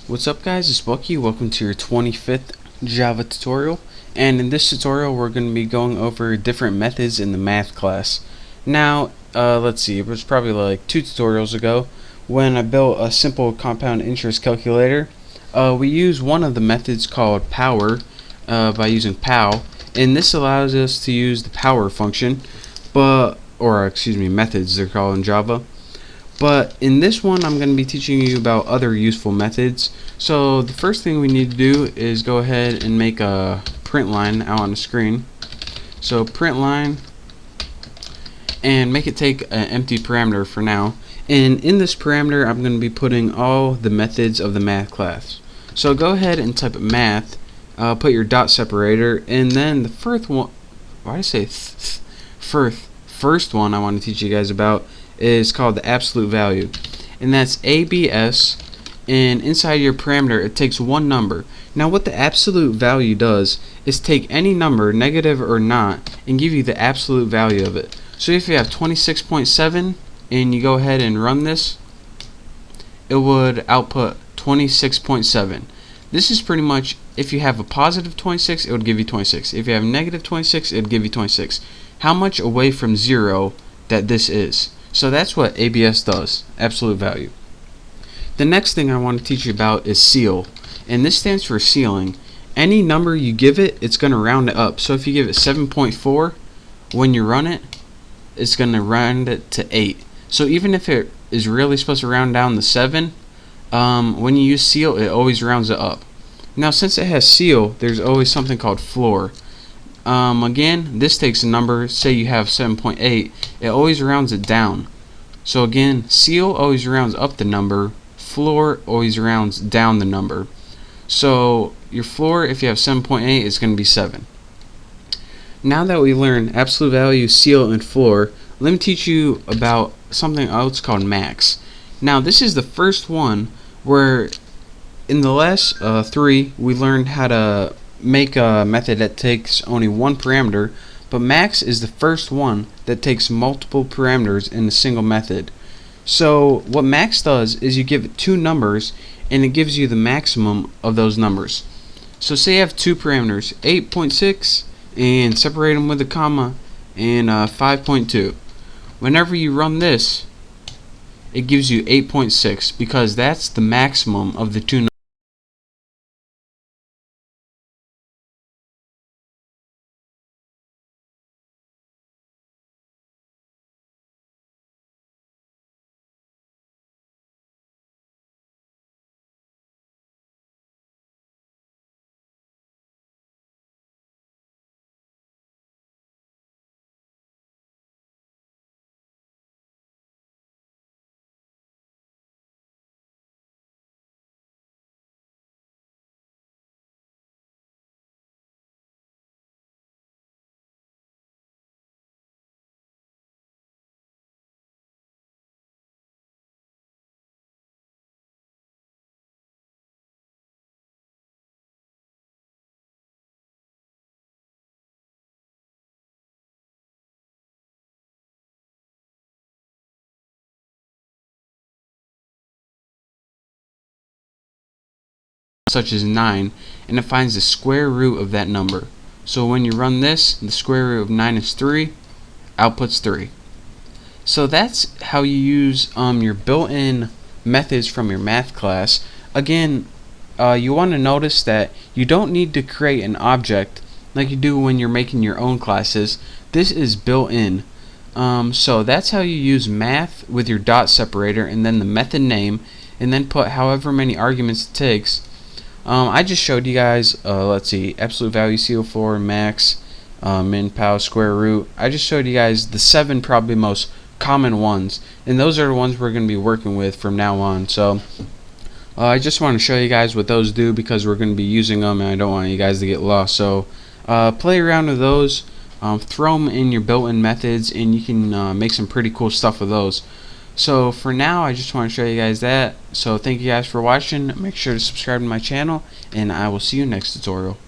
What's up guys, it's Bucky. Welcome to your 25th Java tutorial, and in this tutorial we're going to be going over different methods in the math class. Now let's see, it was probably like 2 tutorials ago when I built a simple compound interest calculator. We use one of the methods called power by using pow, and this allows us to use the power function, methods they're called in Java. But in this one I'm going to be teaching you about other useful methods. So the first thing we need to do is go ahead and make a print line out on the screen. So print line, and make it take an empty parameter for now. And in this parameter I'm going to be putting all the methods of the math class. So go ahead and type math, put your dot separator, and then the first one, first one I want to teach you guys about is called the absolute value, and that's ABS, and inside your parameter it takes one number. Now what the absolute value does is take any number, negative or not, and give you the absolute value of it. So if you have 26.7 and you go ahead and run this, it would output 26.7. This is pretty much, if you have a positive 26 it would give you 26. If you have negative 26 it would give you 26. How much away from 0 that this is. So that's what ABS does, absolute value. The next thing I want to teach you about is ceil, and this stands for ceiling. Any number you give it, it's going to round it up. So if you give it 7.4, when you run it, it's going to round it to 8. So even if it is really supposed to round down to 7, when you use ceil, it always rounds it up. Now since it has ceil, there's always something called floor. Again, this takes a number, say you have 7.8, it always rounds it down. So again, ceil always rounds up the number, floor always rounds down the number. So your floor, if you have 7.8, is going to be 7. Now that we learned absolute value, ceil, and floor, let me teach you about something else called max. Now this is the first one where in the last 3 we learned how to make a method that takes only one parameter, but max is the first one that takes multiple parameters in a single method. So what max does is you give it 2 numbers and it gives you the maximum of those numbers. So say you have 2 parameters, 8.6 and separate them with a comma, and 5.2. Whenever you run this, it gives you 8.6 because that's the maximum of the 2 numbers. Such as 9, and it finds the square root of that number. So when you run this, the square root of 9 is 3, outputs 3. So that's how you use your built-in methods from your math class. Again, you want to notice that you don't need to create an object like you do when you're making your own classes. This is built-in. So that's how you use math with your dot separator and then the method name, and then put however many arguments it takes. I just showed you guys, let's see, absolute value, ceil, floor, max, min, pow, square root. I just showed you guys the 7 probably most common ones, and those are the ones we're going to be working with from now on. So I just want to show you guys what those do because we're going to be using them and I don't want you guys to get lost. So play around with those, throw them in your built-in methods, and you can make some pretty cool stuff with those. So for now, I just want to show you guys that. So thank you guys for watching. Make sure to subscribe to my channel, and I will see you next tutorial.